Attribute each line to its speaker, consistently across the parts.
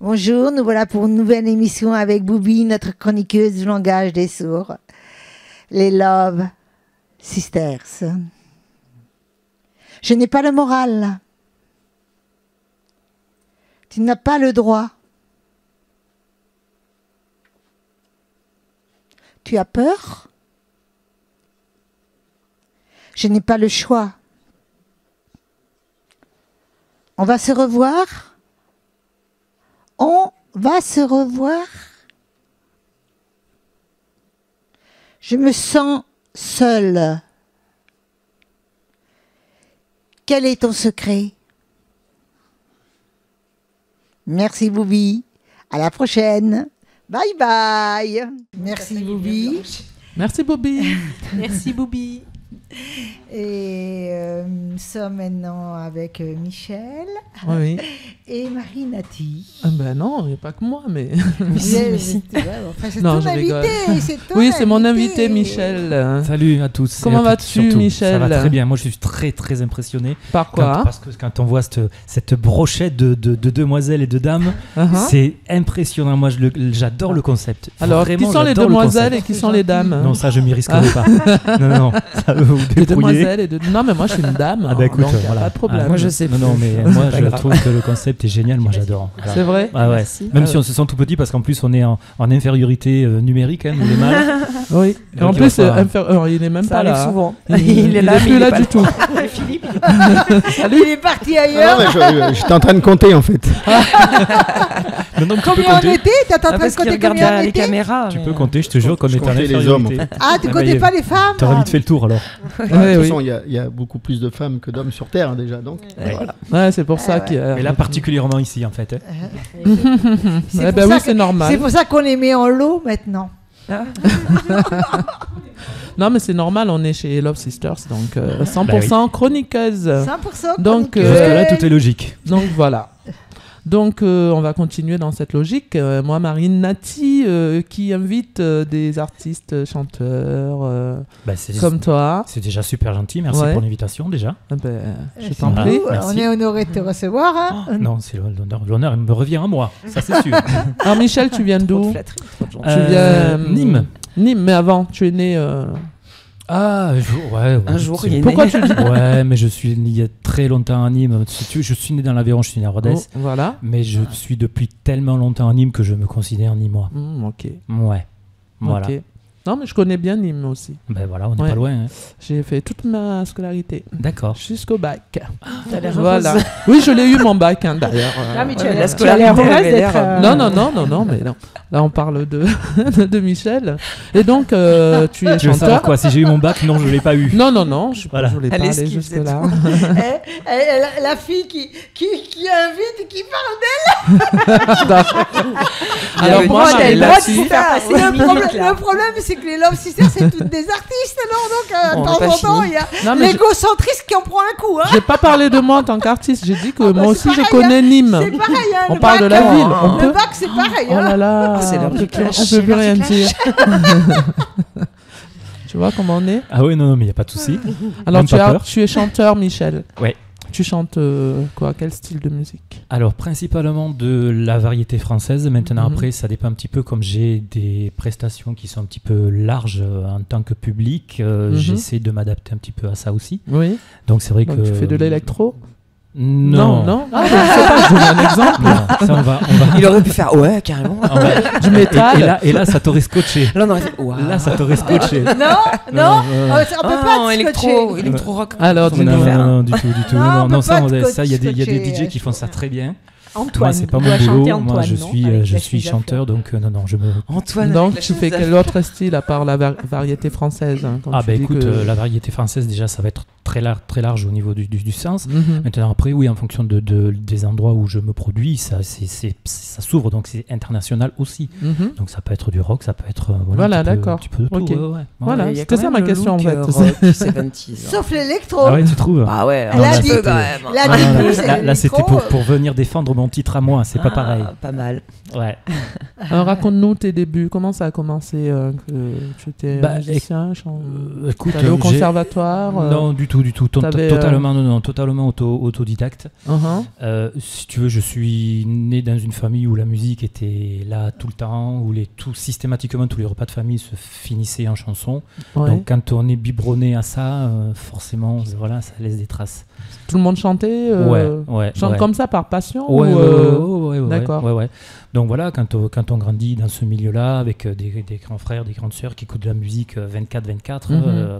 Speaker 1: Bonjour, nous voilà pour une nouvelle émission avec Boubi, notre chroniqueuse du langage des sourds. Les Love Sisters. Je n'ai pas le moral. Tu n'as pas le droit. Tu as peur? Je n'ai pas le choix. On va se revoir? On va se revoir? Je me sens seule. Quel est ton secret? Merci Boubi. À la prochaine. Bye bye. Merci Boubi.
Speaker 2: Merci Boubi.
Speaker 3: Merci Boubi.
Speaker 1: Et nous sommes maintenant avec Michel
Speaker 2: Oui.
Speaker 1: et Marie Nati.
Speaker 2: Ah ben non, il n'y a pas que moi, mais...
Speaker 1: C'est
Speaker 2: Non,
Speaker 1: ton
Speaker 2: je rigole.
Speaker 1: invité. C'est ton
Speaker 2: Oui, c'est mon invité, Michel.
Speaker 4: Salut à tous.
Speaker 2: Comment
Speaker 4: et à toutes,
Speaker 2: vas-tu,
Speaker 4: surtout.
Speaker 2: Michel?
Speaker 4: Ça va très bien. Moi, je suis très, très impressionné.
Speaker 2: Par quoi?
Speaker 4: Parce que quand on voit cette brochette de demoiselles et de dames, c'est impressionnant. Moi, j'adore le concept.
Speaker 2: Alors,
Speaker 4: Vraiment,
Speaker 2: qui sont les
Speaker 4: j'adore le
Speaker 2: demoiselles et
Speaker 4: concept.
Speaker 2: qui sont les dames?
Speaker 4: Non, ça, je m'y risquerai pas. Non, ça va vous
Speaker 2: Les
Speaker 4: débrouiller.
Speaker 2: demoiselles et de... Non, mais moi, je suis une dame.
Speaker 4: Ah bah écoute,
Speaker 2: donc,
Speaker 4: voilà.
Speaker 2: pas de problème.
Speaker 3: Moi, je sais plus.
Speaker 4: Non, mais moi, je trouve que le concept est génial. Moi, j'adore. Voilà.
Speaker 2: C'est vrai?
Speaker 4: Ah ouais. Même si on se sent tout petit, parce qu'en plus, on est en infériorité numérique, hein, nous les mâles.
Speaker 2: Oui. Et en
Speaker 4: Donc,
Speaker 2: plus,
Speaker 4: il va pas-
Speaker 2: il est même
Speaker 3: Ça
Speaker 2: pas
Speaker 3: arrive
Speaker 2: là.
Speaker 3: souvent.
Speaker 2: Il est là, mais
Speaker 3: plus
Speaker 2: il est
Speaker 3: là
Speaker 2: pas du tout.
Speaker 3: Philippe.
Speaker 1: Il est parti ailleurs.
Speaker 5: J'étais en train de compter en fait.
Speaker 4: Non, tu peux
Speaker 1: Combien on
Speaker 4: compter.
Speaker 1: était? T'es en train de
Speaker 3: Parce qu'il
Speaker 1: compter
Speaker 3: regarde
Speaker 1: combien on
Speaker 3: les
Speaker 1: était?
Speaker 3: caméras.
Speaker 4: Tu
Speaker 3: mais-
Speaker 4: peux compter, je te jure qu'on
Speaker 5: Je
Speaker 4: est en
Speaker 5: comptais les hommes, en
Speaker 4: infériorité.
Speaker 1: Ah, tu
Speaker 4: Ah,
Speaker 1: comptais
Speaker 4: bah,
Speaker 1: pas les femmes?
Speaker 4: T'aurais vite fait le tour alors.
Speaker 5: De toute
Speaker 2: oui.
Speaker 5: façon, il y a beaucoup plus de femmes que d'hommes sur Terre déjà. Donc.
Speaker 3: Voilà.
Speaker 2: Ouais, c'est pour ça
Speaker 1: ouais.
Speaker 2: qu'il y a...
Speaker 4: Mais là, particulièrement ici, en fait.
Speaker 2: Eh ben oui, c'est normal.
Speaker 1: C'est pour ça qu'on les met en lot maintenant.
Speaker 2: Non, mais c'est normal, on est chez Love Sisters, donc 100% chroniqueuse.
Speaker 1: 100%.
Speaker 2: Donc,
Speaker 4: Jusque-là, tout est logique.
Speaker 2: Donc voilà. Donc on va continuer dans cette logique. Moi, Marine Nati, qui invite des artistes, chanteurs
Speaker 4: Bah, c'est
Speaker 2: comme toi.
Speaker 4: c'est déjà super gentil. Merci
Speaker 2: Ouais.
Speaker 4: pour l'invitation, déjà.
Speaker 2: Ah ben, je
Speaker 1: C'est
Speaker 2: t'en
Speaker 4: Voilà.
Speaker 2: prie.
Speaker 1: nous,
Speaker 4: Merci.
Speaker 1: on est honoré de te recevoir. Hein.
Speaker 4: Non, c'est l'honneur. L'honneur, il me revient à moi. Ça, c'est sûr.
Speaker 2: Alors Michel, tu viens
Speaker 3: Trop de
Speaker 2: d'où?
Speaker 3: flatterie, trop de gens.
Speaker 2: Tu viens
Speaker 4: Nîmes.
Speaker 2: Nîmes, mais avant, tu es né.
Speaker 4: Ah, ouais.
Speaker 3: Un jour, il est né.
Speaker 2: Pourquoi tu dis?
Speaker 4: Ouais, mais je suis il y a très longtemps à Nîmes. Je suis né dans l'Aveyron, je suis né à Rodez.
Speaker 2: Oh, voilà.
Speaker 4: Mais je suis depuis tellement longtemps à Nîmes que je me considère nîmois.
Speaker 2: Ok.
Speaker 4: Ouais. Voilà.
Speaker 2: Ok. Non, mais je connais bien Nîmes aussi.
Speaker 4: Ben voilà, on n'est
Speaker 2: Ouais.
Speaker 4: pas loin. Hein.
Speaker 2: J'ai fait toute ma scolarité
Speaker 4: D'accord.
Speaker 2: jusqu'au bac.
Speaker 3: T'as l'air
Speaker 2: Voilà.
Speaker 3: heureuse.
Speaker 2: Oui, je l'ai eu mon bac d'ailleurs.
Speaker 1: Ah, mais tu
Speaker 3: Ouais,
Speaker 1: as
Speaker 3: la
Speaker 1: l'air
Speaker 3: scolarité
Speaker 1: heureuse
Speaker 3: avait l'air,
Speaker 1: d'être,
Speaker 2: Non, mais non. Là, on parle de, de Michel. Et donc, tu es
Speaker 4: Tu veux
Speaker 2: chanteur.
Speaker 4: savoir quoi? Si j'ai eu mon bac, non, je l'ai pas eu.
Speaker 2: Non, je
Speaker 4: Voilà.
Speaker 2: voulais pas
Speaker 3: Elle
Speaker 2: aller
Speaker 3: esquive,
Speaker 2: jusque-là.
Speaker 1: la fille qui invite et qui parle
Speaker 2: Alors, moi,
Speaker 3: t'as
Speaker 2: Marie
Speaker 3: le droit de
Speaker 2: Nati,
Speaker 3: faire passer
Speaker 1: d'elle.
Speaker 3: une minute, là.
Speaker 1: Le problème, c'est que les Love Sisters, c'est toutes des artistes, non? Donc,
Speaker 3: On
Speaker 1: de
Speaker 3: n'a
Speaker 1: temps
Speaker 3: pas
Speaker 1: en temps,
Speaker 3: fini.
Speaker 1: il y a
Speaker 2: Non, mais
Speaker 1: l'égocentrisme qui en prend un coup. Hein.
Speaker 2: j'ai pas parlé de moi en tant qu'artiste. J'ai dit que
Speaker 1: Ah bah,
Speaker 2: moi
Speaker 1: c'est
Speaker 2: aussi, je
Speaker 1: pareil,
Speaker 2: connais Nîmes.
Speaker 1: C'est pareil. Hein,
Speaker 2: On
Speaker 1: le
Speaker 2: parle de
Speaker 1: bac,
Speaker 2: la ville. On
Speaker 1: Le
Speaker 2: peut...
Speaker 1: bac, c'est pareil.
Speaker 2: Oh là
Speaker 1: Hein.
Speaker 2: là.
Speaker 3: C'est l'heure du clash.
Speaker 2: On peut plus rien
Speaker 3: C'est l'heure du
Speaker 2: dire. Tu vois comment on est?
Speaker 4: Ah oui, non, mais il n'y a pas de souci.
Speaker 2: Alors,
Speaker 4: Même pas peur.
Speaker 2: tu es chanteur, Michel.
Speaker 4: Ouais.
Speaker 2: Tu chantes quoi? Quel style de musique?
Speaker 4: Alors, principalement de la variété française. Maintenant,
Speaker 2: Mhm.
Speaker 4: après, ça dépend un petit peu. Comme j'ai des prestations qui sont un petit peu larges en tant que public, j'essaie de m'adapter un petit peu à ça aussi.
Speaker 2: Oui.
Speaker 4: Donc, c'est vrai
Speaker 2: Donc,
Speaker 4: que...
Speaker 2: tu fais de l'électro?
Speaker 4: Non.
Speaker 2: Ah, je sais pas, je donne un exemple.
Speaker 4: Non, ça, on va...
Speaker 3: Il aurait pu faire ouais, carrément.
Speaker 2: Du métal.
Speaker 4: Et là, ça t'aurait scotché.
Speaker 3: Là, on aurait fait waouh.
Speaker 4: Là, ça t'aurait scotché.
Speaker 1: Non, on peut pas te
Speaker 3: électro,
Speaker 1: scotcher.
Speaker 3: électro rock.
Speaker 2: Alors,
Speaker 4: Non,
Speaker 2: dis-nous.
Speaker 4: non, du tout.
Speaker 1: Non, on peut
Speaker 4: Non, ça,
Speaker 1: pas te
Speaker 4: ça, il y a des
Speaker 1: scotcher.
Speaker 4: DJ qui font ça très bien.
Speaker 6: Antoine.
Speaker 4: Moi, c'est pas
Speaker 6: doit
Speaker 4: mon
Speaker 6: chanter
Speaker 4: boulot.
Speaker 6: Antoine,
Speaker 4: Moi, je
Speaker 6: non
Speaker 4: suis,
Speaker 6: Avec
Speaker 4: je
Speaker 6: la
Speaker 4: suis
Speaker 6: chemise à
Speaker 4: chanteur, donc non, je me...
Speaker 3: Antoine.
Speaker 2: Donc,
Speaker 3: avec la
Speaker 2: tu fais
Speaker 3: chemise à
Speaker 2: quel
Speaker 3: fleurs.
Speaker 2: autre style à part la variété française quand
Speaker 4: Ah
Speaker 2: tu
Speaker 4: bah
Speaker 2: dis
Speaker 4: écoute,
Speaker 2: que-
Speaker 4: la variété française déjà ça va être très large au niveau du sens.
Speaker 2: Mhm.
Speaker 4: Maintenant après oui en fonction des endroits où je me produis ça s'ouvre donc c'est international aussi.
Speaker 2: Mhm.
Speaker 4: Donc ça peut être du rock, ça peut être
Speaker 2: Voilà,
Speaker 4: un
Speaker 2: d'accord.
Speaker 4: petit peu de tout.
Speaker 2: Ok.
Speaker 4: Ouais, ouais.
Speaker 2: Voilà,
Speaker 3: Il y a
Speaker 2: c'était
Speaker 3: quand
Speaker 2: ça
Speaker 3: même
Speaker 2: ma
Speaker 3: le
Speaker 2: question en
Speaker 3: look,
Speaker 2: fait.
Speaker 3: rock 70s, hein.
Speaker 1: Sauf l'électro.
Speaker 4: Ah ouais tu trouves?
Speaker 3: Ah ouais,
Speaker 1: Elle a
Speaker 3: un petit
Speaker 1: dit-
Speaker 3: peu quand même.
Speaker 1: La
Speaker 4: Ah non,
Speaker 1: début, c'est
Speaker 4: là c'était
Speaker 1: l'électro.
Speaker 4: pour venir défendre mon titre à moi, c'est pas pareil.
Speaker 3: Pas mal.
Speaker 4: Ouais.
Speaker 2: Alors, raconte-nous tes débuts. Comment ça a commencé que tu étais
Speaker 4: Bah,
Speaker 2: musicien
Speaker 4: Écoute,
Speaker 2: T'allais au conservatoire
Speaker 4: Non, du tout. du tout. Totalement, non, totalement autodidacte.
Speaker 2: Uh-huh.
Speaker 4: Si tu veux, je suis né dans une famille où la musique était là tout le temps, où systématiquement tous les repas de famille se finissaient en chanson.
Speaker 2: Ouais.
Speaker 4: Donc quand on est biberonné à ça, forcément, voilà, ça laisse des traces.
Speaker 2: Tout le monde chantait chante comme ça par passion
Speaker 4: Ouais,
Speaker 2: ou, d'accord.
Speaker 4: Ouais. Donc voilà, quand on grandit dans ce milieu-là, avec des grands frères, des grandes sœurs qui écoutent de la musique 24-24,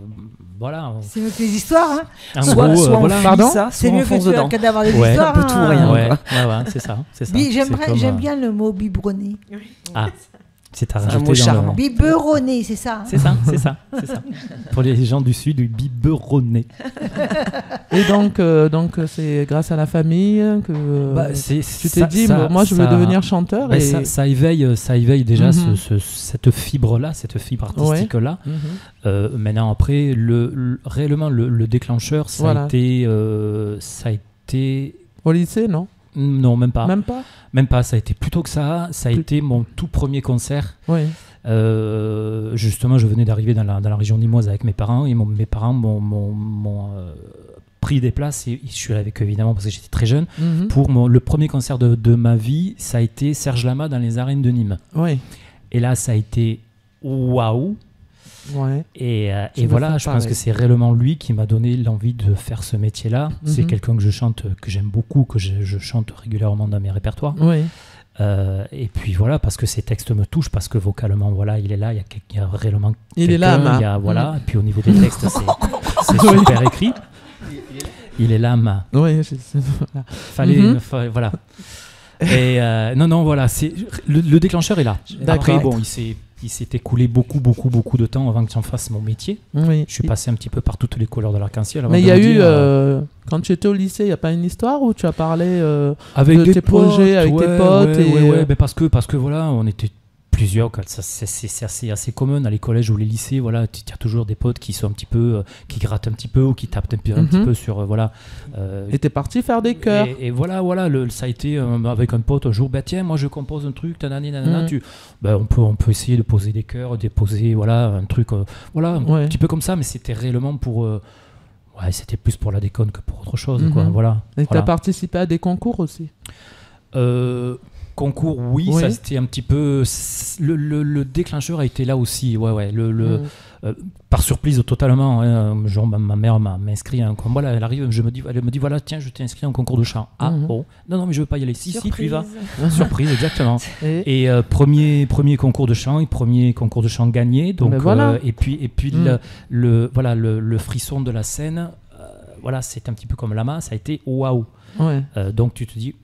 Speaker 4: voilà.
Speaker 1: C'est mieux que les histoires, hein.
Speaker 4: En
Speaker 3: Soit
Speaker 4: gros,
Speaker 3: on
Speaker 4: voilà.
Speaker 3: lit ça,
Speaker 1: C'est
Speaker 3: soit
Speaker 1: mieux
Speaker 3: on fonce
Speaker 1: que
Speaker 3: dedans.
Speaker 1: d'avoir des
Speaker 4: Ouais,
Speaker 1: histoires.
Speaker 3: un peu tout ou rien.
Speaker 4: Ouais, c'est ça.
Speaker 1: J'aime bien le mot biberonné.
Speaker 4: Ah, c'est à
Speaker 3: C'est un
Speaker 4: rajouter
Speaker 3: mot
Speaker 4: dans
Speaker 3: charmant.
Speaker 1: Biberonné, c'est ça. Hein.
Speaker 4: C'est ça. Pour les gens du Sud, biberonné.
Speaker 2: Et donc c'est grâce à la famille que tu t'es dit, moi je veux devenir chanteur. Et
Speaker 4: ça éveille déjà cette fibre-là, cette fibre artistique-là.
Speaker 2: Ouais.
Speaker 4: Maintenant, après, réellement, le déclencheur, ça a été...
Speaker 2: Au lycée, non?
Speaker 4: Non, même pas.
Speaker 2: Même pas.
Speaker 4: Ça a été plutôt que ça. Ça a été mon tout premier concert.
Speaker 2: Oui.
Speaker 4: Justement, je venais d'arriver dans la région nîmoise avec mes parents et mes parents m'ont pris des places et je suis allé avec eux évidemment parce que j'étais très jeune. Pour le premier concert de ma vie, ça a été Serge Lama dans les arènes de Nîmes.
Speaker 2: Oui.
Speaker 4: Et là, ça a été waouh.
Speaker 2: Ouais.
Speaker 4: Et voilà, je pense que c'est réellement lui qui m'a donné l'envie de faire ce métier-là. C'est quelqu'un que j'aime beaucoup, que je chante régulièrement dans mes répertoires.
Speaker 2: Oui.
Speaker 4: Et puis voilà, parce que ses textes me touchent, parce que vocalement, voilà, il est là, il y a réellement
Speaker 2: il est là,
Speaker 4: voilà. Et puis au niveau des textes, c'est super écrit. Il est là,
Speaker 2: Oui,
Speaker 4: voilà. Et non, voilà, le déclencheur est là. Après, bon, il s'est écoulé beaucoup de temps avant que j'en fasse mon métier.
Speaker 2: Oui.
Speaker 4: Je suis passé un petit peu par toutes les couleurs de l'arc-en-ciel.
Speaker 2: Mais il y a eu, quand tu étais au lycée, il n'y a pas une histoire où tu as parlé
Speaker 4: avec
Speaker 2: de tes projets avec tes potes
Speaker 4: mais parce que voilà, on était plusieurs, c'est assez commun dans les collèges ou les lycées, voilà, tu as toujours des potes qui sont un petit peu, qui grattent un petit peu ou qui tapent un petit peu sur, voilà.
Speaker 2: Et t'es parti faire des chœurs.
Speaker 4: Et voilà, ça a été avec un pote un jour, tiens, moi je compose un truc, on peut essayer de poser des chœurs, déposer, voilà, un truc, voilà, un petit peu comme ça, mais c'était réellement pour... c'était plus pour la déconne que pour autre chose, quoi, voilà.
Speaker 2: Et t'as participé à des concours aussi?
Speaker 4: Concours, oui, ça c'était un petit peu le déclencheur a été là aussi, par surprise totalement, hein, genre ma mère m'a inscrit à un concours, voilà, elle me dit voilà, tiens, je t'ai inscrit à un concours de chant. Bon, non mais je veux pas y aller, si tu y vas. Surprise, exactement. Et premier concours de chant et premier concours de chant gagné, donc et puis le frisson de la scène, voilà, c'est un petit peu comme Lama, ça a été waouh. Donc tu te dis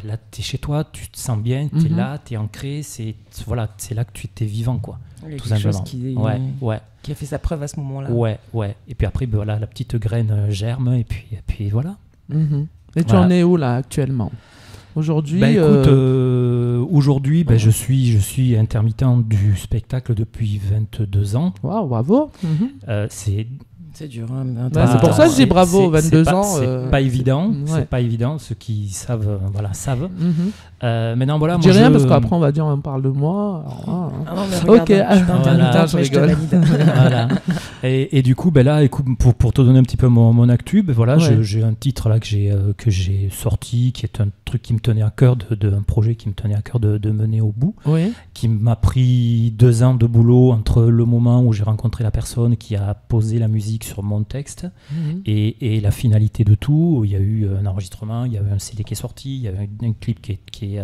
Speaker 4: là, t'es chez toi, tu te sens bien, t'es là, t'es ancré, c'est là que tu t'es vivant, quoi.
Speaker 3: Tout simplement. Qui a fait sa preuve à ce moment-là.
Speaker 4: Ouais. Et puis après, voilà, la petite graine germe, et puis voilà.
Speaker 2: Et tu en es où, là, actuellement? Aujourd'hui,
Speaker 4: écoute, aujourd'hui, je suis intermittent du spectacle depuis 22 ans.
Speaker 2: Waouh, bravo.
Speaker 3: C'est dur.
Speaker 2: C'est pour ça que je dis bravo, 22 ans.
Speaker 4: C'est pas évident. C'est pas évident. Ceux qui savent, savent. Maintenant, voilà.
Speaker 2: Je dis rien parce qu'après, on va dire, on parle de moi.
Speaker 3: Ok. Je suis pas intermittent,
Speaker 2: je rigole.
Speaker 4: Voilà. Et du coup, là, écoute, pour te donner un petit peu mon actu, j'ai un titre là que j'ai sorti, qui est un truc qui me tenait à cœur, un projet qui me tenait à cœur de mener au bout, qui m'a pris 2 ans de boulot entre le moment où j'ai rencontré la personne qui a posé la musique sur mon texte et la finalité de tout. Il y a eu un enregistrement, il y a eu un CD qui est sorti, il y a eu un clip qui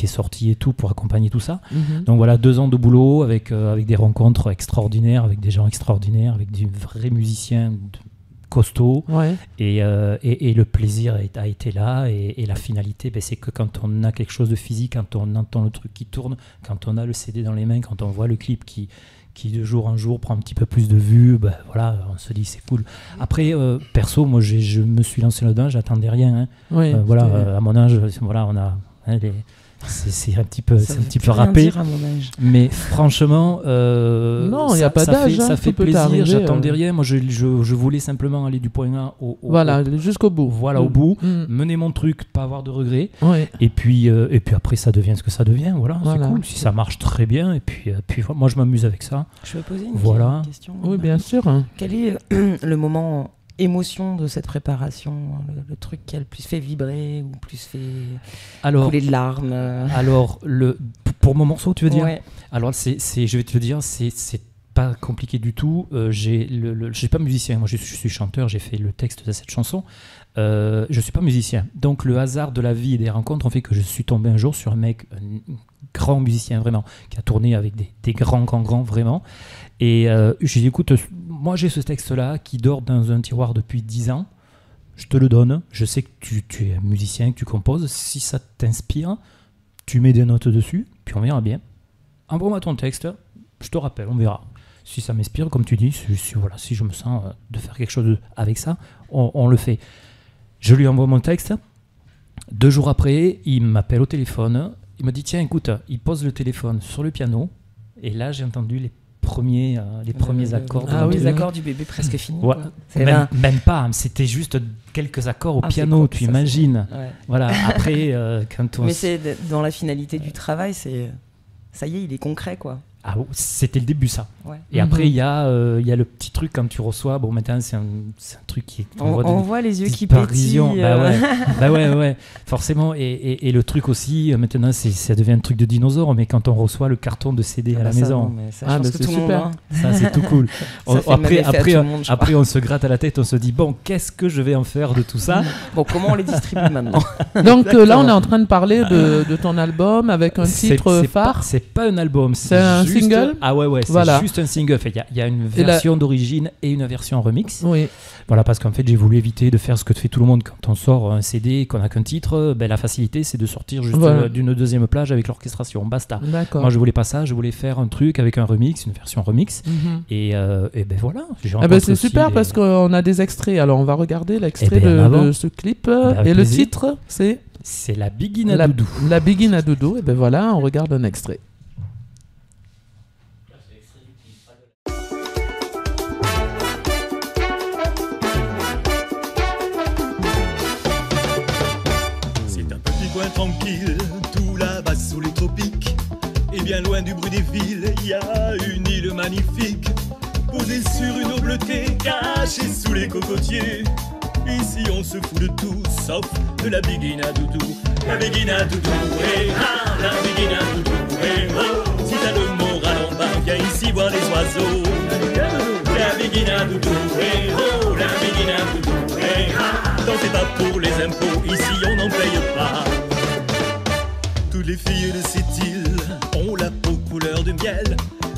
Speaker 4: est sorti et tout pour accompagner tout ça. Donc voilà, 2 ans de boulot avec des rencontres extraordinaires, avec des gens extraordinaires, avec des vrais musiciens costauds. Et le plaisir a été là, et la finalité, c'est que quand on a quelque chose de physique, quand on entend le truc qui tourne, quand on a le CD dans les mains, quand on voit le clip qui de jour en jour prend un petit peu plus de vues, voilà, on se dit c'est cool. Après, perso, moi je me suis lancé là-dedans, j'attendais rien. À mon âge, voilà, on a c'est un petit peu râpé. Mais franchement,
Speaker 2: non, il n'y a pas d'âge.
Speaker 4: Ça fait plaisir. J'attendais rien. Moi, je voulais simplement aller du point A
Speaker 2: jusqu'au bout.
Speaker 4: Voilà, au bout. Mener mon truc, pas avoir de regrets. Et puis après, ça devient ce que ça devient. Voilà, c'est cool. Si ça marche très bien. Et puis moi, je m'amuse avec ça.
Speaker 3: Je vais poser une question.
Speaker 2: Oui, bien sûr.
Speaker 3: Quel est le moment émotion de cette préparation, le truc qui a le plus fait vibrer ou plus fait couler de larmes?
Speaker 4: Alors, pour mon morceau, tu veux dire?
Speaker 3: Ouais.
Speaker 4: Alors, je vais te le dire, c'est pas compliqué du tout. Je suis pas musicien, moi je suis chanteur, j'ai fait le texte de cette chanson. Je suis pas musicien. Donc le hasard de la vie et des rencontres ont fait que je suis tombé un jour sur un mec, un grand musicien vraiment, qui a tourné avec des grands vraiment. Et j'ai dit, écoute, moi j'ai ce texte-là qui dort dans un tiroir depuis 10 ans. Je te le donne. Je sais que tu es musicien, que tu composes. Si ça t'inspire, tu mets des notes dessus, puis on verra bien. Envoie-moi ton texte, je te rappelle, on verra. Si ça m'inspire, comme tu dis, si je me sens de faire quelque chose avec ça, on le fait. Je lui envoie mon texte. 2 jours après, il m'appelle au téléphone. Il me dit, tiens, écoute, il pose le téléphone sur le piano. Et là, j'ai entendu les premiers accords.
Speaker 3: Les accords du bébé presque finis.
Speaker 4: Ouais. Même pas, c'était juste quelques accords au piano, tu imagines.
Speaker 3: Ouais.
Speaker 4: Voilà, après, quand on...
Speaker 3: Mais c'est dans la finalité du travail, ça y est, il est concret, quoi.
Speaker 4: Ah, c'était le début, ça.
Speaker 3: Ouais.
Speaker 4: Et après, il y a le petit truc quand tu reçois. Bon, maintenant, c'est un truc qui est...
Speaker 3: On voit les yeux qui pétillent.
Speaker 4: Bah ouais, forcément. Et le truc aussi, maintenant, ça devient un truc de dinosaure. Mais quand on reçoit le carton de CD à la maison...
Speaker 3: c'est super.
Speaker 4: Ça, c'est tout cool. Après, on se gratte à la tête, on se dit, bon, qu'est-ce que je vais en faire de tout ça?
Speaker 3: Bon, comment on les distribue maintenant?
Speaker 2: Donc là, on est en train de parler de ton album avec un titre phare.
Speaker 4: C'est pas un album,
Speaker 2: c'est un single.
Speaker 4: Ah ouais, c'est juste un single. Il y a une version d'origine et une version remix.
Speaker 2: Oui.
Speaker 4: Voilà, parce qu'en fait, j'ai voulu éviter de faire ce que fait tout le monde quand on sort un CD et qu'on n'a qu'un titre. La facilité, c'est de sortir juste d'une deuxième plage avec l'orchestration. Basta.
Speaker 2: D'accord.
Speaker 4: Moi, je voulais pas ça. Je voulais faire un truc avec un remix, une version remix. Et voilà.
Speaker 2: C'est super parce qu'on a des extraits. Alors, on va regarder l'extrait de ce clip. Et le titre, c'est
Speaker 4: La Biguine à Doudou.
Speaker 2: La Biguine à Doudou. Et ben voilà, on regarde un extrait.
Speaker 6: Tranquille, tout là-bas sous les tropiques. Et bien loin du bruit des villes, il y a une île magnifique, posée sur une eau bleutée, cachée sous les cocotiers. Ici on se fout de tout, sauf de la biguine à doudou. La biguine à doudou, la biguine à doudou, oh. Si t'as le moral en bas, viens ici voir les oiseaux. La biguine à doudou, oh. La biguine à doudou, dansez pas pour les impôts, ici on n'en paye pas. Toutes les filles de cette île ont la peau couleur de miel.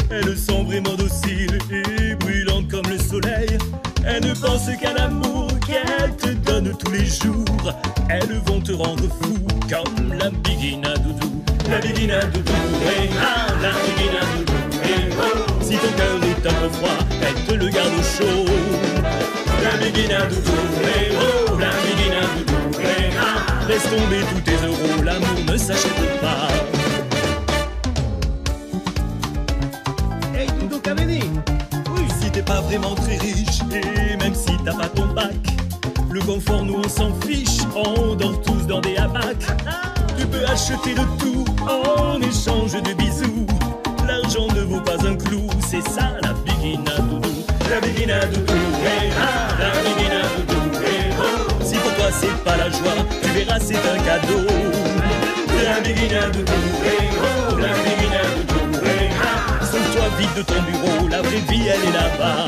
Speaker 6: Elles sont vraiment dociles et brûlantes comme le soleil. Elles ne pensent qu'à l'amour qu'elles te donnent tous les jours. Elles vont te rendre fou comme la biguine à doudou. La biguine à doudou, la biguine à doudou, oh. Si ton cœur est un peu froid, elle te le garde au chaud. La biguine à doudou, oh. La biguine à doudou, laisse tomber tous tes euros, l'amour ne s'achète pas. Hey Doudou Kameni, oui. Si t'es pas vraiment très riche, et même si t'as pas ton bac, le confort nous on s'en fiche, on dort tous dans des hamacs. Tu peux acheter de tout en échange de bisous. L'argent ne vaut pas un clou, c'est ça la biguine à doudou. La biguine à doudou, la biguine à doudou, oh. Si pour toi c'est pas la joie, tu verras c'est un cadeau. La biguine à doudou, oh. La biguine à doudou, sauve-toi vite de ton bureau, la vraie vie elle est là-bas.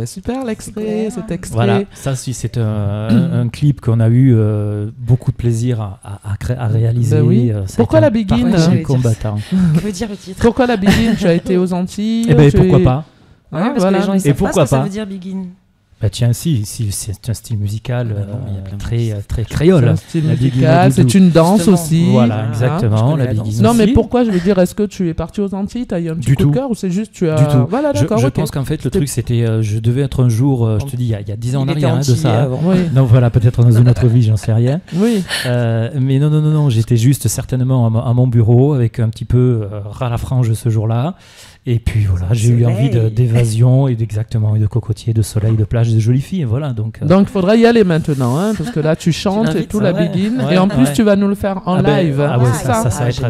Speaker 2: Super l'extrait, cet extrait.
Speaker 4: Voilà, ça c'est un clip qu'on a eu beaucoup de plaisir à réaliser.
Speaker 2: Oui. Pourquoi la biguine
Speaker 4: combattant.
Speaker 3: Que veut dire le titre?
Speaker 2: Pourquoi la biguine? Tu as été aux Antilles?
Speaker 4: Pourquoi pas?
Speaker 3: Parce que les gens ils savent pas ce que ça veut dire biguine.
Speaker 4: Tiens, si c'est un style musical très créole.
Speaker 2: C'est un style musical, c'est une danse justement. Aussi.
Speaker 4: Voilà, exactement. La biguine
Speaker 2: non,
Speaker 4: aussi.
Speaker 2: mais pourquoi, je veux dire, est-ce que tu es parti aux Antilles, t'as eu un petit coup de cœur ou c'est juste tu as...
Speaker 4: Du tout.
Speaker 2: Voilà, d'accord.
Speaker 4: Je pense qu'en fait, le truc, c'était, je devais être un jour, je te dis, il y a 10 ans en arrière de ça.
Speaker 2: Oui.
Speaker 4: Non, voilà, peut-être dans une autre vie, j'en sais rien.
Speaker 2: Oui.
Speaker 4: Mais non, j'étais juste certainement à mon bureau avec un petit peu ras la frange ce jour-là. Et puis voilà, j'ai eu envie d'évasion et d'exactement, et de cocotier, de soleil, de plage, de jolies filles. Voilà, donc il
Speaker 2: faudra y aller maintenant, hein, parce que là tu chantes et tout, la Begin. Et en plus, tu vas nous le faire en live.
Speaker 4: Ça va être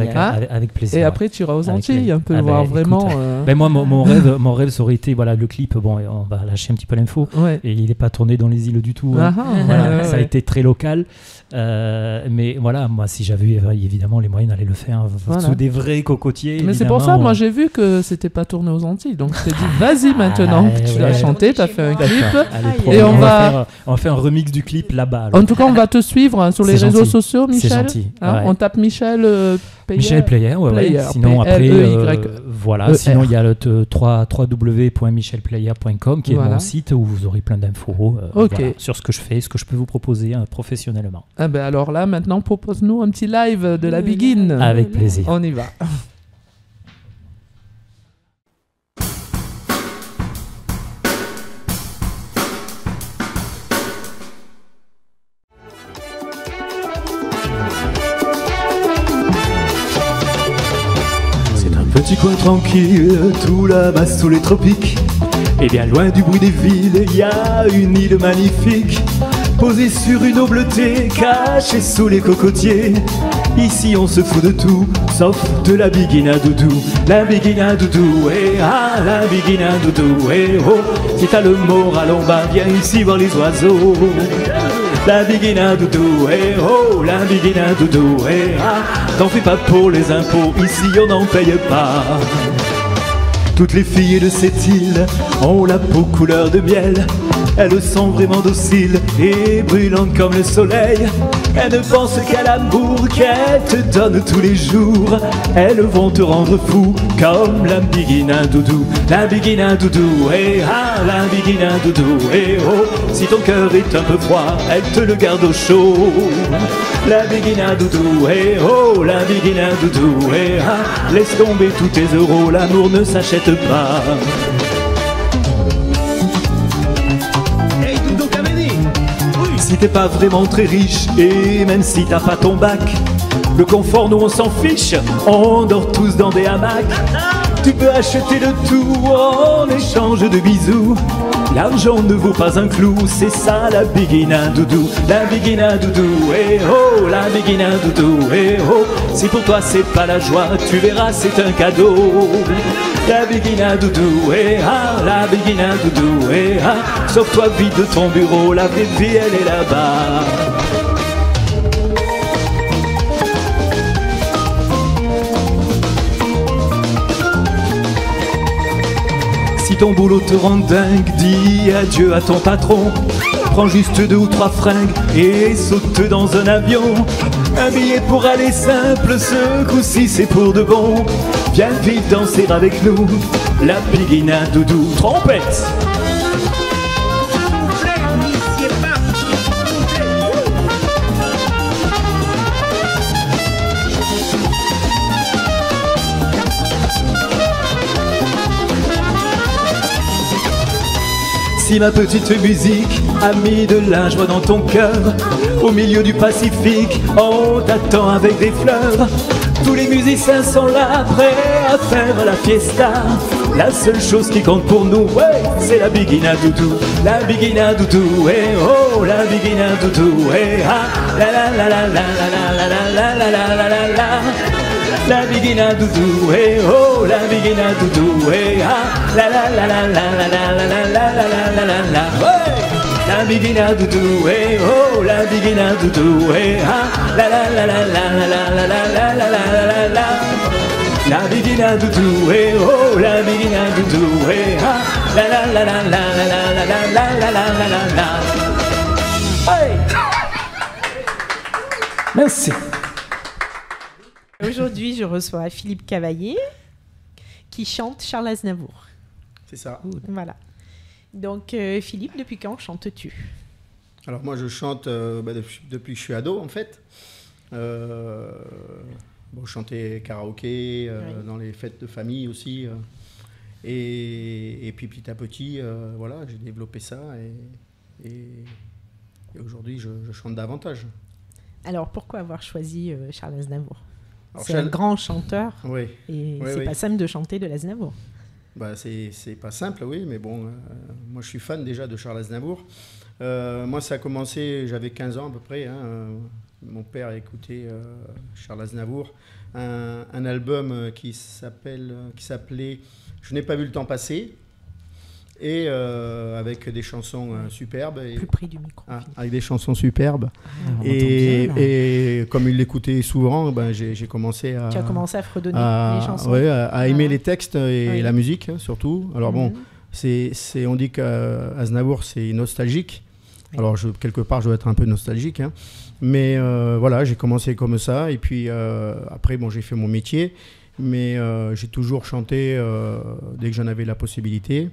Speaker 4: avec plaisir.
Speaker 2: Et après, tu iras aux Antilles, un peu voir vraiment.
Speaker 4: Moi, mon rêve, ça aurait été le clip. Bon, on va lâcher un petit peu l'info.
Speaker 2: Ouais.
Speaker 4: Et il n'est pas tourné dans les îles du tout. Ça a été très local. Mais voilà, moi, si j'avais eu évidemment les moyens d'aller le faire sous des vrais cocotiers.
Speaker 2: Mais c'est pour ça, moi, j'ai vu que c'était pas tourné aux Antilles. Donc, je t'ai dit, vas-y maintenant. Tu l'as chanté, tu as fait un clip.
Speaker 4: Allez, et on va faire un remix du clip là-bas.
Speaker 2: En tout cas, on va te suivre sur les réseaux sociaux, Michel.
Speaker 4: C'est gentil.
Speaker 2: On tape Michel
Speaker 4: Michel Player, sinon après, sinon il y a le www.michelplayer.com qui est mon site où vous aurez plein d'infos sur ce que je fais, ce que je peux vous proposer professionnellement.
Speaker 2: Alors là, maintenant, propose-nous un petit live de la Begin.
Speaker 4: Avec plaisir.
Speaker 2: On y va.
Speaker 6: Petit coin tranquille, tout là-bas sous les tropiques. Et bien loin du bruit des villes, il y a une île magnifique. Posée sur une eau bleutée, cachée sous les cocotiers. Ici on se fout de tout, sauf de la Begin à doudou. La Begin à doudou, la Begin à doudou, oh. Si t'as le moral en bas, viens ici voir les oiseaux. La Begin à doudou, oh, la Begin à doudou, t'en fais pas pour les impôts, ici on n'en paye pas. Toutes les filles de cette île ont la peau couleur de miel. Elles sont vraiment dociles et brûlantes comme le soleil. Elles ne pensent qu'à l'amour qu'elles te donnent tous les jours. Elles vont te rendre fou comme la Begin à doudou. La Begin à doudou, la Begin à doudou, oh. Si ton cœur est un peu froid, elle te le garde au chaud. La Begin à doudou, oh, la Begin à doudou, laisse tomber tous tes euros, l'amour ne s'achète pas. Si t'es pas vraiment très riche et même si t'as pas ton bac, le confort nous on s'en fiche, on dort tous dans des hamacs. Tu peux acheter de tout en échange de bisous. L'argent ne vaut pas un clou, c'est ça la Begin à doudou. La Begin à doudou, oh, la Begin à doudou, oh. Si pour toi c'est pas la joie, tu verras c'est un cadeau. La Begin à doudou, la Begin à doudou, sauve-toi vite de ton bureau, la vraie vie elle est là-bas. Si ton boulot te rend dingue, dis adieu à ton patron. Prends juste 2 ou 3 fringues et saute dans un avion. Un billet pour aller simple, ce coup-ci c'est pour de bon. Viens vite danser avec nous, la Begin à doudou. Trompette! Si ma petite musique a mis de la joie dans ton cœur, au milieu du Pacifique, on t'attend avec des fleurs. Tous les musiciens sont là, prêts à faire la fiesta. La seule chose qui compte pour nous, c'est la Begin à doudou. La Begin à doudou, oh, la Begin à doudou, la la la la la la la la la la la la la. La Begin à doudou, oh, la Begin à doudou, la la la la la la la la la la la la la. La Begin à doudou, oh, la Begin à doudou, la la la la la la la la la la la la la. La Begin à doudou, oh, la Begin à doudou, la la la la la la la la la la la la la. Hey! Merci.
Speaker 7: Aujourd'hui, je reçois Philippe Cavaillé qui chante Charles Aznavour.
Speaker 5: C'est ça.
Speaker 7: Voilà. Donc, Philippe, depuis quand chantes-tu ?
Speaker 5: Alors moi, je chante depuis que je suis ado, en fait. Je chantais karaoké, dans les fêtes de famille aussi. Et puis petit à petit, voilà, j'ai développé ça. Et aujourd'hui, je chante davantage.
Speaker 7: Alors, pourquoi avoir choisi Charles Aznavour ? C'est un grand chanteur.
Speaker 5: Oui.
Speaker 7: Et c'est pas simple de chanter de l'Aznavour.
Speaker 5: Bah, c'est pas simple, oui, mais bon, moi je suis fan déjà de Charles Aznavour. Moi, ça a commencé, j'avais 15 ans à peu près. Mon père écoutait Charles Aznavour, un album qui s'appelait Je n'ai pas vu le temps passer, et avec des chansons superbes.
Speaker 7: Plus près du micro.
Speaker 5: Avec des chansons superbes. Et comme il l'écoutait souvent, ben, j'ai commencé à...
Speaker 7: Tu as commencé à fredonner les chansons.
Speaker 5: Ouais, à aimer les textes et la musique, surtout. Alors bon, on dit qu'Aznavour, c'est nostalgique. Alors, quelque part, je dois être un peu nostalgique. Hein. Mais voilà, j'ai commencé comme ça. Et puis, après, bon, j'ai fait mon métier. Mais j'ai toujours chanté dès que j'en avais la possibilité.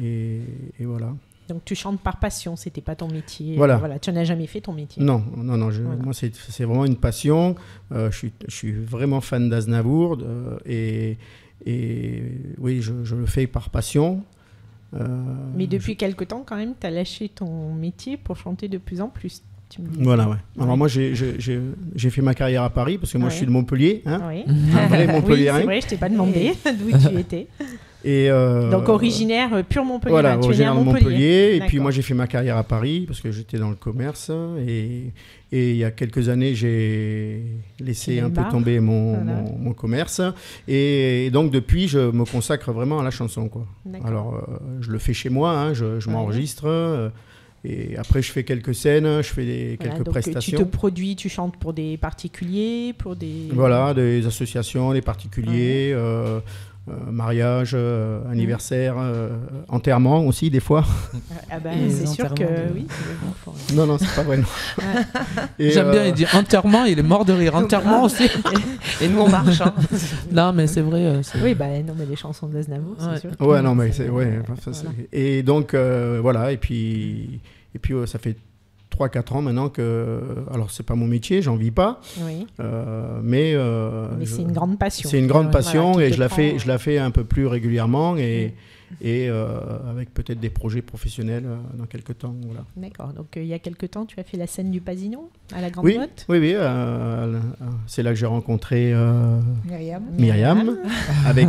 Speaker 5: Et voilà.
Speaker 7: Donc, tu chantes par passion. C'était pas ton métier.
Speaker 5: Voilà.
Speaker 7: Tu n'as jamais fait ton métier.
Speaker 5: Non. Moi, c'est vraiment une passion. Je suis vraiment fan d'Aznavour. Et oui, je le fais par passion.
Speaker 7: Mais depuis quelque temps, quand même, tu as lâché ton métier pour chanter de plus en plus.
Speaker 5: Voilà, ouais. Alors moi, j'ai fait ma carrière à Paris, parce que moi, je suis de Montpellier. Hein, un vrai Montpellierin.
Speaker 7: Oui, c'est vrai, je t'ai pas demandé d'où tu étais. Donc originaire pur Montpellier.
Speaker 5: Voilà, originaire de Montpellier. Et puis moi, j'ai fait ma carrière à Paris, parce que j'étais dans le commerce. Et il y a quelques années, j'ai laissé un peu tomber mon commerce. Et donc, depuis, je me consacre vraiment à la chanson, quoi. Alors, je le fais chez moi, hein, je m'enregistre. Et après, je fais quelques scènes, je fais quelques prestations.
Speaker 7: Tu te produis, tu chantes pour des particuliers, pour des...
Speaker 5: Voilà, des associations, des particuliers, mariage, anniversaire, enterrement aussi, des fois.
Speaker 7: C'est sûr que oui.
Speaker 5: Non, c'est pas vrai.
Speaker 2: J'aime bien, il dit enterrement, il est mort de rire. Enterrement aussi.
Speaker 3: Et nous, on marche. Hein.
Speaker 2: Non, mais c'est vrai.
Speaker 7: Oui, non, mais les chansons d'Aznavour, c'est sûr.
Speaker 5: Ouais, non, mais c'est... Ouais, et donc, voilà, et puis ça fait 3-4 ans maintenant que... Alors, c'est pas mon métier, j'en vis pas.
Speaker 7: Oui.
Speaker 5: Mais
Speaker 7: c'est une grande passion.
Speaker 5: C'est une grande passion, et je la fais un peu plus régulièrement et avec peut-être des projets professionnels dans quelques temps. Voilà.
Speaker 7: D'accord. Donc, il y a quelques temps, tu as fait la scène du Pasino à la Grande Motte.
Speaker 5: Oui. C'est là que j'ai rencontré Myriam avec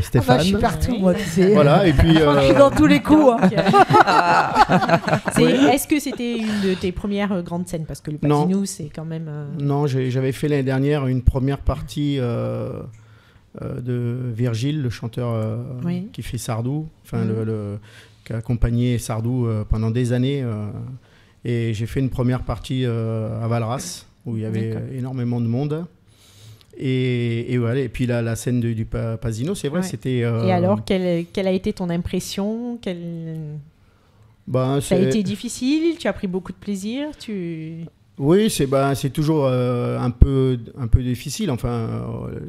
Speaker 5: Stéphane.
Speaker 1: Je suis partout, moi, tu sais.
Speaker 5: Voilà, et puis...
Speaker 1: Je suis dans tous les coups.
Speaker 7: Est-ce que c'était une de tes premières grandes scènes? Parce que le Pasino, c'est quand même...
Speaker 5: Non, j'avais fait l'année dernière une première partie... de Virgile, le chanteur qui fait Sardou, qui a accompagné Sardou pendant des années. Et j'ai fait une première partie à Valras, où il y avait énormément de monde. Et voilà. Et puis la scène du Pasino, c'est vrai, c'était...
Speaker 7: Et alors, quelle a été ton impression? Ça a été difficile? Tu as pris beaucoup de plaisir?
Speaker 5: Oui, c'est toujours un peu difficile. Enfin,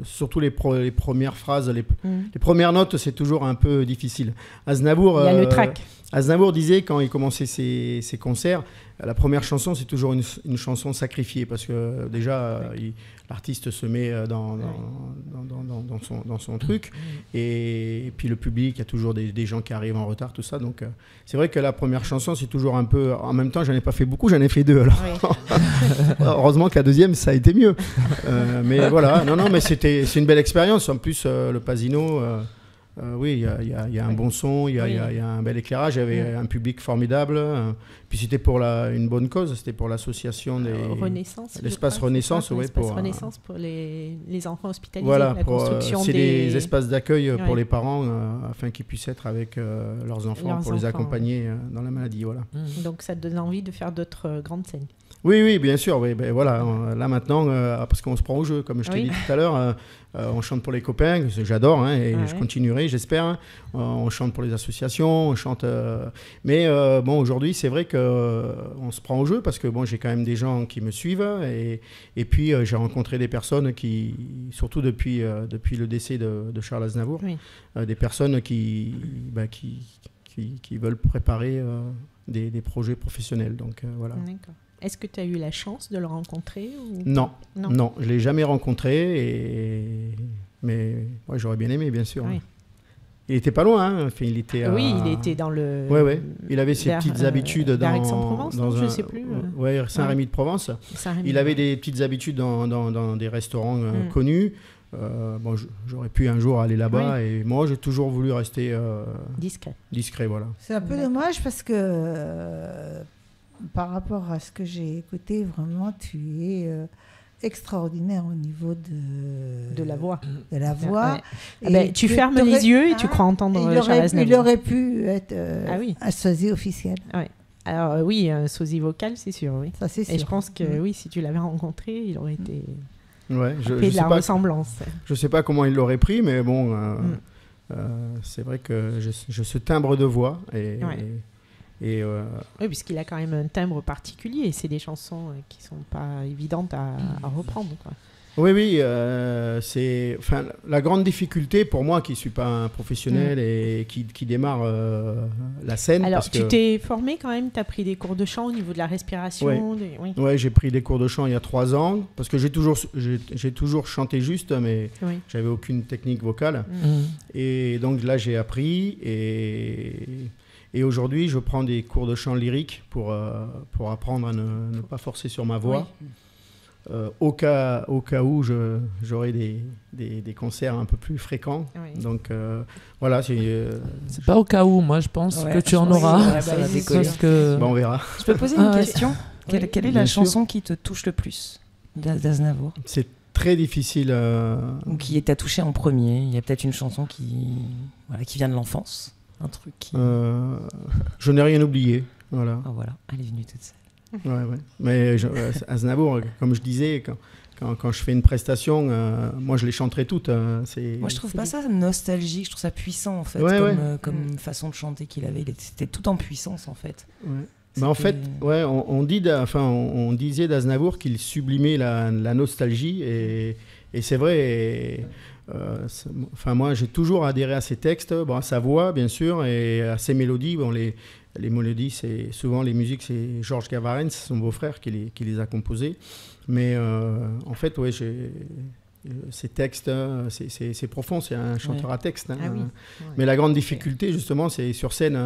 Speaker 5: surtout les premières phrases, les premières notes, c'est toujours un peu difficile. Aznavour,
Speaker 7: il y a le track.
Speaker 5: Aznavour disait, quand il commençait ses concerts, la première chanson, c'est toujours une chanson sacrifiée, parce que déjà, l'artiste se met dans son truc, et puis le public, il y a toujours des gens qui arrivent en retard, tout ça. Donc, c'est vrai que la première chanson, c'est toujours un peu... En même temps, j'en ai pas fait beaucoup, j'en ai fait 2. Alors. Heureusement que la deuxième, ça a été mieux. Mais voilà, mais c'est une belle expérience. En plus, le Pasino... oui, il y a un bon son, il y a un bel éclairage, il y avait un public formidable. Puis c'était pour une bonne cause, c'était pour l'association des...
Speaker 7: Renaissance.
Speaker 5: L'espace Renaissance, oui.
Speaker 7: Renaissance pour les enfants hospitalisés.
Speaker 5: Voilà,
Speaker 7: la construction
Speaker 5: c'est des espaces d'accueil pour les parents, afin qu'ils puissent être avec leurs enfants, les accompagner dans la maladie. Voilà.
Speaker 7: Donc ça te donne envie de faire d'autres grandes scènes.
Speaker 5: Oui, bien sûr. Oui, voilà. Là maintenant, parce qu'on se prend au jeu, comme je t'ai dit tout à l'heure, on chante pour les copains, que j'adore, et je continuerai, j'espère. On chante pour les associations, on chante. Mais bon, aujourd'hui, c'est vrai qu'on se prend au jeu, parce que bon, j'ai quand même des gens qui me suivent, et puis j'ai rencontré des personnes qui, surtout depuis le décès de Charles Aznavour, des personnes qui veulent préparer des projets professionnels. Donc voilà.
Speaker 7: D'accord. Est-ce que tu as eu la chance de le rencontrer ou...
Speaker 5: Non, je ne l'ai jamais rencontré, mais j'aurais bien aimé, bien sûr. Oui. Il était pas loin, hein. Enfin, il était.
Speaker 7: Oui, il était dans le.
Speaker 5: Ouais. Il avait ses petites habitudes dans.
Speaker 7: Aix-en-Provence, je sais plus.
Speaker 5: Ouais, Saint-Rémy-de-Provence. Il avait des petites habitudes dans des restaurants connus. Bon, j'aurais pu un jour aller là-bas et moi j'ai toujours voulu rester discret, voilà.
Speaker 1: C'est un peu dommage parce que par rapport à ce que j'ai écouté, vraiment tu es extraordinaire au niveau de la voix. De la voix.
Speaker 7: Et tu fermes les yeux et tu crois entendre Charles Aznavour.
Speaker 1: Il aurait pu être un sosie officiel.
Speaker 7: Ouais. Alors oui, un sosie vocal, c'est sûr. Oui.
Speaker 1: Ça, c'est sûr.
Speaker 7: Et je pense que oui, si tu l'avais rencontré, il aurait été...
Speaker 5: Ouais, je
Speaker 7: de la ressemblance.
Speaker 5: Je sais pas comment il l'aurait pris, mais bon, c'est vrai que j'ai ce timbre de voix oui,
Speaker 7: puisqu'il a quand même un timbre particulier et c'est des chansons qui sont pas évidentes à reprendre, quoi.
Speaker 5: Oui, c'est la grande difficulté pour moi qui suis pas un professionnel et qui démarre la scène.
Speaker 7: Alors,
Speaker 5: parce
Speaker 7: tu t'es formé quand même, tu as pris des cours de chant au niveau de la respiration.
Speaker 5: Oui, j'ai pris des cours de chant il y a 3 ans parce que j'ai toujours chanté juste, mais j'avais aucune technique vocale. Et donc là, j'ai appris et aujourd'hui, je prends des cours de chant lyrique pour apprendre à ne pas forcer sur ma voix. Oui. Au cas où j'aurai des concerts un peu plus fréquents. Oui. Donc voilà.
Speaker 2: C'est pas au cas où, moi je pense que tu en auras.
Speaker 3: Ça va décoller.
Speaker 5: On verra.
Speaker 3: Je peux poser une question? Quelle est la chanson qui te touche le plus d'Aznavour? C'est
Speaker 5: très difficile.
Speaker 3: Ou qui t'a touché en premier? Il y a peut-être une chanson qui vient de l'enfance, un truc qui...
Speaker 5: Je n'ai rien oublié. Voilà.
Speaker 3: Ah, voilà, elle est venue toute seule.
Speaker 5: Ouais. Mais Aznavour, comme je disais, quand je fais une prestation, moi je les chanterai toutes.
Speaker 3: Moi je trouve pas ça nostalgique, je trouve ça puissant en fait, comme façon de chanter qu'il avait. C'était tout en puissance en fait.
Speaker 5: Ouais. Mais en fait, on disait d'Aznavour qu'il sublimait la nostalgie et c'est vrai. Moi j'ai toujours adhéré à ses textes, à sa voix bien sûr et à ses mélodies. Les mélodies, c'est souvent les musiques, c'est Georges Gavarens, son beau-frère, qui les a composées. Mais en fait, ces textes, c'est profond, c'est un chanteur à texte. Hein. Mais la grande difficulté, justement, c'est sur scène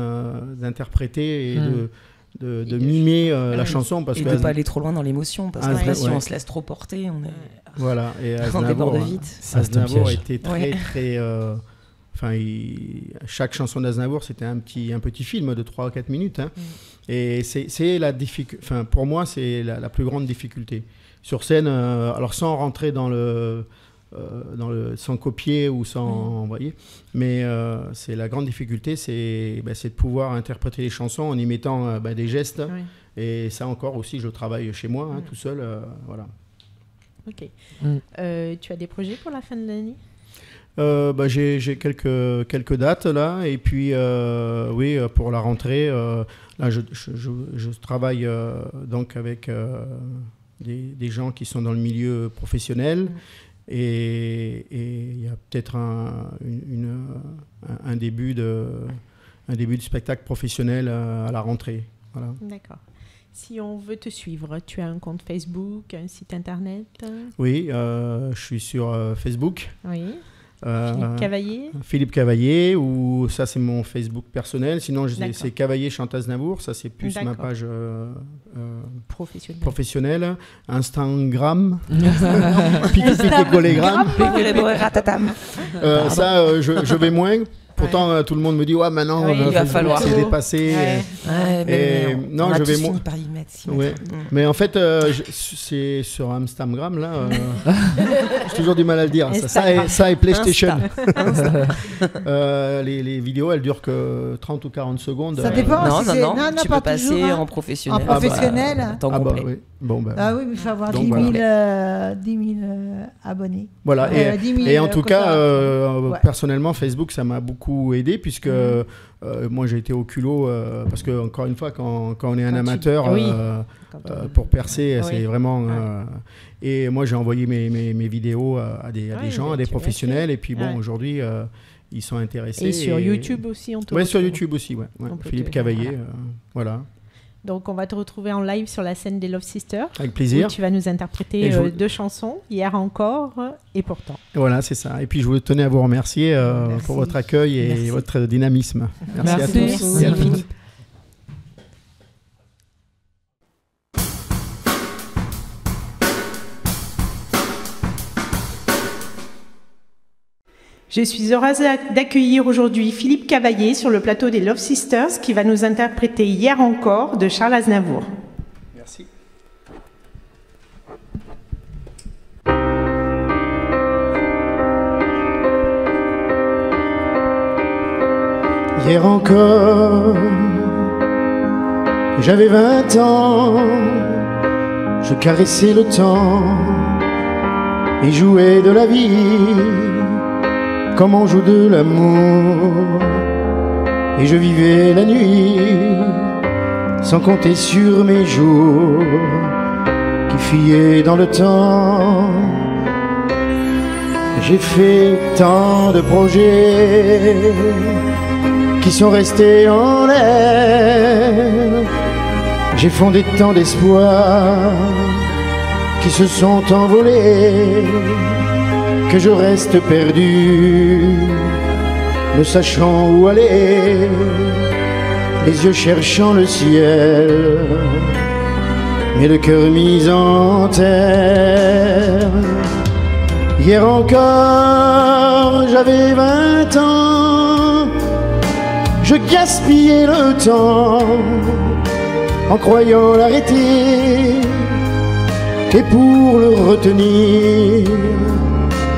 Speaker 5: d'interpréter et de mimer la chanson. Parce
Speaker 3: et de ne pas aller trop loin dans l'émotion, parce qu'après, si on se laisse trop porter, on est...
Speaker 5: Voilà, et
Speaker 3: on déborde vite.
Speaker 5: Aznavour était très... chaque chanson d'Aznavour, c'était un petit film de 3-4 minutes. Hein. Et c'est la difficulté. Pour moi, c'est la plus grande difficulté. Sur scène, alors sans rentrer sans copier ou sans envoyer, mais c'est la grande difficulté, c'est de pouvoir interpréter les chansons en y mettant des gestes. Et ça encore aussi, je travaille chez moi, tout seul. Voilà.
Speaker 7: Ok. Tu as des projets pour la fin de l'année?
Speaker 5: J'ai quelques dates là et puis pour la rentrée là je travaille donc avec des gens qui sont dans le milieu professionnel et il y a peut-être un début de spectacle professionnel à la rentrée. Voilà.
Speaker 7: D'accord. Si on veut te suivre, tu as un compte Facebook, un site internet?
Speaker 5: Oui, je suis sur Facebook.
Speaker 7: Oui. Philippe
Speaker 5: Cavaillé, ou ça c'est mon Facebook personnel. Sinon c'est Cavaillé chante Aznavour, ça c'est plus ma page professionnelle. Instagram, Picolégramme. Ça je vais moins. Pourtant, tout le monde me dit maintenant
Speaker 3: il va falloir.
Speaker 5: C'est dépassé.
Speaker 3: Non,
Speaker 5: je vais
Speaker 3: fini par y mettre.
Speaker 5: Mais en fait, c'est sur Instagram là. J'ai toujours du mal à le dire. Ça et PlayStation. Les vidéos, elles durent que 30 ou 40 secondes.
Speaker 1: Ça dépend.
Speaker 3: Non, tu peux passer en professionnel.
Speaker 1: En professionnel.
Speaker 5: Oui. Bon,
Speaker 1: mais il faut avoir 10 000 abonnés.
Speaker 5: Voilà. Et en tout cas, personnellement, Facebook, ça m'a beaucoup aidé puisque moi j'ai été au culot parce que encore une fois quand on est un amateur pour percer c'est vraiment et moi j'ai envoyé mes vidéos à des gens, à des professionnels et puis aujourd'hui ils sont intéressés.
Speaker 7: Et sur YouTube aussi on te
Speaker 5: sur YouTube aussi Philippe Cavaillé voilà.
Speaker 7: Donc, on va te retrouver en live sur la scène des Love Sisters.
Speaker 5: Avec plaisir.
Speaker 7: Où tu vas nous interpréter 2 chansons, Hier encore et Pourtant.
Speaker 5: Voilà, c'est ça. Et puis, je vous tenais à vous remercier pour votre accueil et votre dynamisme. Merci à tous.
Speaker 7: Merci Philippe. Je suis heureuse d'accueillir aujourd'hui Philippe Cavaillé sur le plateau des Love Sisters qui va nous interpréter Hier encore de Charles Aznavour.
Speaker 5: Merci. Hier encore, j'avais 20 ans, je caressais le temps et jouais de la vie. Comme on joue de l'amour, et je vivais la nuit sans compter sur mes jours qui fuyaient dans le temps. J'ai fait tant de projets qui sont restés en l'air. J'ai fondé tant d'espoirs qui se sont envolés, que je reste perdu, ne sachant où aller, les yeux cherchant le ciel, mais le cœur mis en terre. Hier encore, j'avais 20 ans, je gaspillais le temps en croyant l'arrêter, et pour le retenir,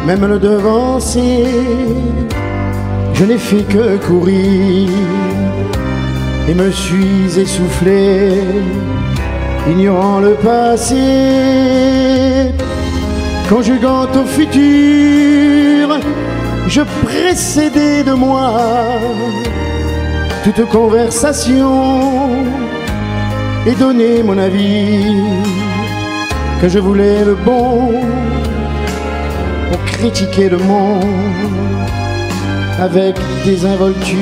Speaker 5: même le devancer, je n'ai fait que courir et me suis essoufflé, ignorant le passé. Conjuguant au futur, je précédais de moi toute conversation et donnais mon avis, que je voulais le bon, pour critiquer le monde avec désinvolture.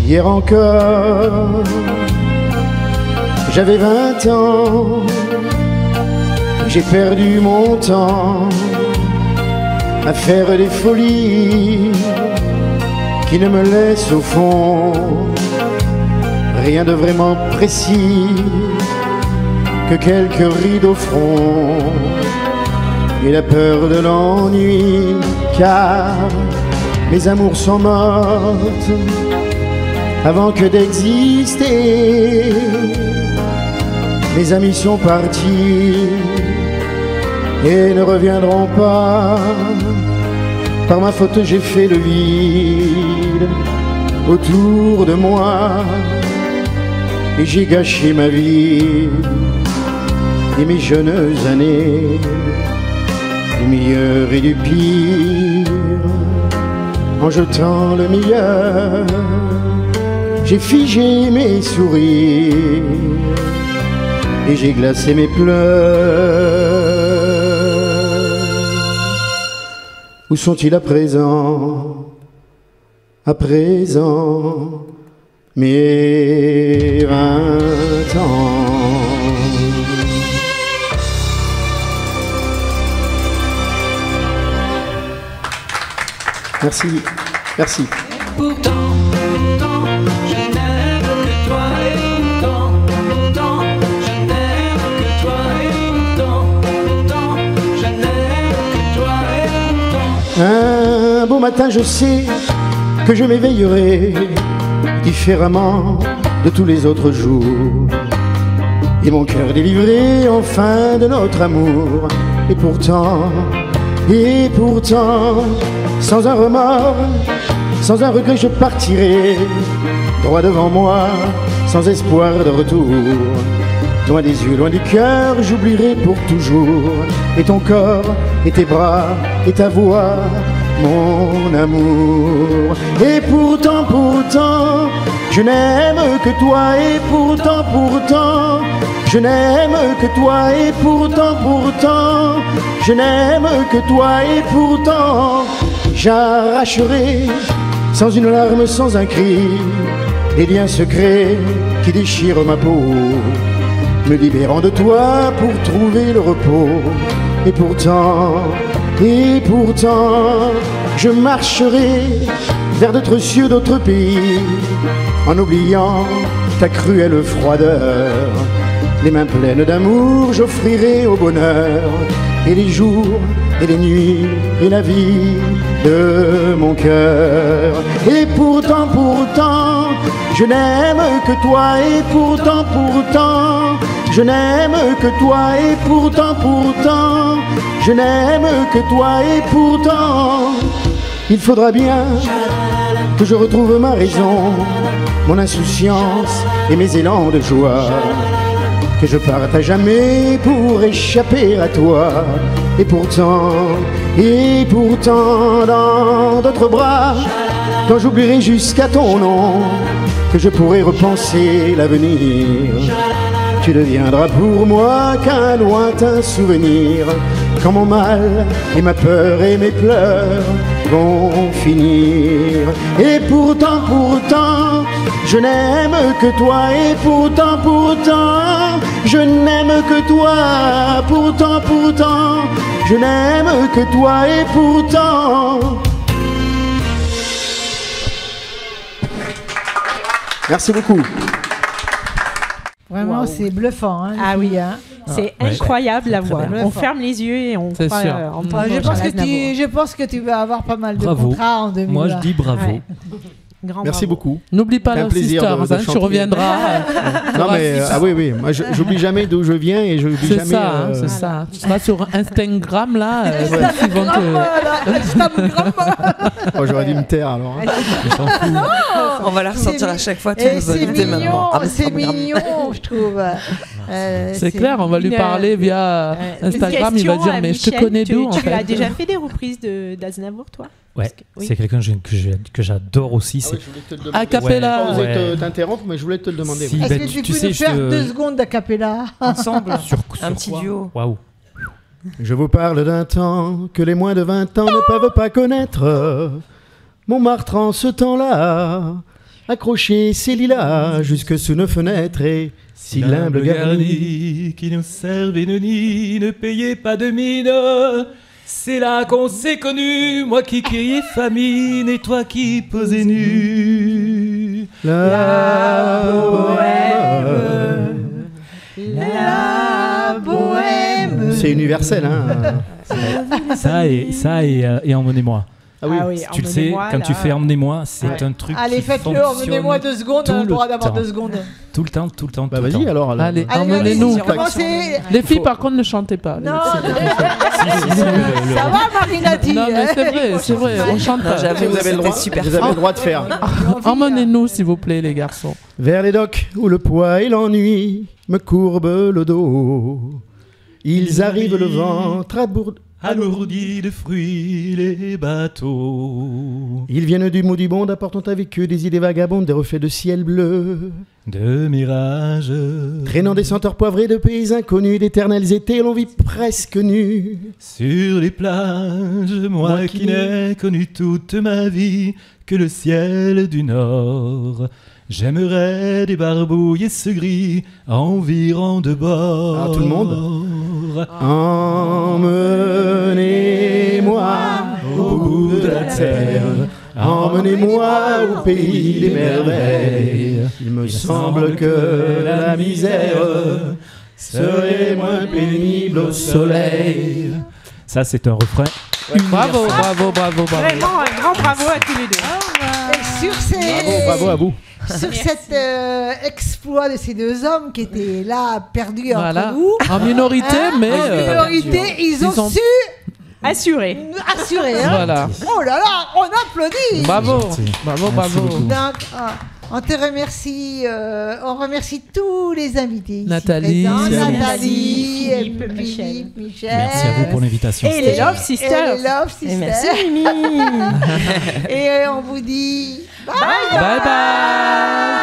Speaker 5: Hier encore, j'avais 20 ans, j'ai perdu mon temps à faire des folies qui ne me laissent au fond rien de vraiment précis que quelques rides au front et la peur de l'ennui, car mes amours sont mortes avant que d'exister. Mes amis sont partis et ne reviendront pas. Par ma faute j'ai fait le vide autour de moi et j'ai gâché ma vie et mes jeunes années, du meilleur et du pire. En jetant le meilleur, j'ai figé mes sourires et j'ai glacé mes pleurs. Où sont-ils à présent? À présent, mes 20 ans. Merci, merci.
Speaker 8: Pourtant, je n'aime que toi et pourtant, je n'aime que toi et pourtant, je n'aime que toi et pourtant.
Speaker 5: Un beau matin, je sais que je m'éveillerai différemment de tous les autres jours, et mon cœur délivré enfin de notre amour. Et pourtant, sans un remords, sans un regret, je partirai droit devant moi, sans espoir de retour. Loin des yeux, loin du cœur, j'oublierai pour toujours. Et ton corps, et tes bras, et ta voix, mon amour. Et pourtant, je n'aime que toi. Et pourtant, je n'aime que toi. Et pourtant, je n'aime que toi. Et pourtant, j'arracherai sans une larme, sans un cri, des liens secrets qui déchirent ma peau, me libérant de toi pour trouver le repos. Et pourtant, je marcherai vers d'autres cieux, d'autres pays, en oubliant ta cruelle froideur. Les mains pleines d'amour, j'offrirai au bonheur, et les jours, et les nuits, et la vie de mon cœur. Et pourtant, je n'aime que toi, et pourtant, je n'aime que toi, et pourtant, je n'aime que toi, et pourtant, il faudra bien que je retrouve ma raison, mon insouciance et mes élans de joie, que je parte à jamais pour échapper à toi. Et pourtant, dans d'autres bras, quand j'oublierai jusqu'à ton nom, que je pourrai repenser l'avenir, tu deviendras pour moi qu'un lointain souvenir, quand mon mal et ma peur et mes pleurs vont finir. Et pourtant, je n'aime que toi, et pourtant, je n'aime que toi, pourtant, je n'aime que toi, et pourtant. Merci beaucoup.
Speaker 1: Vraiment, c'est bluffant. Hein,
Speaker 7: ah oui,
Speaker 1: hein.
Speaker 7: C'est incroyable la voix. On ferme les yeux et on croit entendre.
Speaker 1: Je pense que tu vas avoir pas mal de contrats en 2020.
Speaker 4: Moi, je dis bravo.
Speaker 7: Ouais.
Speaker 5: Merci beaucoup.
Speaker 2: N'oublie pas Love Sisters, tu reviendras.
Speaker 5: Non mais oui, moi j'oublie jamais d'où je viens et je n'oublie jamais.
Speaker 2: C'est ça, c'est ça. Tu seras sur Instagram là.
Speaker 5: Oh, j'aurais dû me taire alors.
Speaker 3: On va la ressortir à chaque fois. Tu nous invites maintenant.
Speaker 1: C'est mignon, je trouve.
Speaker 2: C'est clair, on va lui parler via Instagram. Il va dire mais je te connais d'où?
Speaker 7: Tu as déjà fait des reprises d'Aznavour, toi?
Speaker 4: Ouais, c'est quelqu'un que j'adore aussi.
Speaker 5: A
Speaker 2: cappella.
Speaker 5: Je n'ai pas osé t'interrompre, mais je voulais te le demander.
Speaker 1: Est-ce que tu peux nous faire 2 secondes d'a cappella
Speaker 3: ensemble? Un petit duo.
Speaker 4: Waouh.
Speaker 5: Je vous parle d'un temps que les moins de 20 ans ne peuvent pas connaître. Montmartre en ce temps-là, accroché ses lilas jusque sous nos fenêtres et si l'humble garni
Speaker 6: qui nous servait de nid ne payait pas de mine. C'est là qu'on s'est connus, moi qui criais famine et toi qui posais nu.
Speaker 1: La bohème.
Speaker 5: C'est universel, hein.
Speaker 4: Ça et emmenez-moi.
Speaker 5: Ah oui,
Speaker 4: tu le sais, quand tu fais emmenez-moi, c'est un truc.
Speaker 1: Allez, faites-le, emmenez-moi 2 secondes, on a le droit d'avoir 2 secondes.
Speaker 4: Tout le temps.
Speaker 5: Bah vas-y alors.
Speaker 2: Allez, emmenez-nous. Les filles, par contre, ne chantez pas.
Speaker 1: Non, ça va, Marinati.
Speaker 2: Non, mais c'est vrai, on chante pas.
Speaker 5: Vous avez le droit de faire.
Speaker 2: Emmenez-nous, s'il vous plaît, les garçons.
Speaker 5: Vers les docks où le poids et l'ennui me courbent le dos. Ils arrivent le ventre
Speaker 6: alourdis de fruits les bateaux.
Speaker 5: Ils viennent du Maudibonde apportant avec eux des idées vagabondes, des reflets de ciel bleu,
Speaker 6: de mirages,
Speaker 5: traînant des senteurs poivrées de pays inconnus, d'éternels étés l'on vit presque nus.
Speaker 6: Sur les plages, moi qui n'ai connu toute ma vie que le ciel du nord, j'aimerais débarbouiller ce gris environ de bord.
Speaker 5: Ah, tout le monde. Emmenez-moi au bout de la terre, emmenez-moi au pays des merveilles. Il me semble que la misère serait moins pénible au soleil.
Speaker 4: Ça, c'est un refrain.
Speaker 2: Bravo.
Speaker 7: Vraiment un grand bravo à tous les deux.
Speaker 1: Et sur ces...
Speaker 5: Bravo à vous.
Speaker 1: Sur cet exploit de ces 2 hommes qui étaient là, perdus entre nous.
Speaker 2: En minorité, mais...
Speaker 1: En minorité, ils ont su...
Speaker 7: Assurer.
Speaker 1: Hein.
Speaker 2: Voilà.
Speaker 1: Oh là là, on applaudit.
Speaker 2: Bravo.
Speaker 1: Donc, on te remercie. On remercie tous les invités.
Speaker 2: Nathalie,
Speaker 1: Philippe, Michel.
Speaker 4: Merci à vous pour l'invitation.
Speaker 7: Et les Love Sisters.
Speaker 1: Et
Speaker 7: merci Mimi.
Speaker 1: Et on vous dit
Speaker 2: bye bye.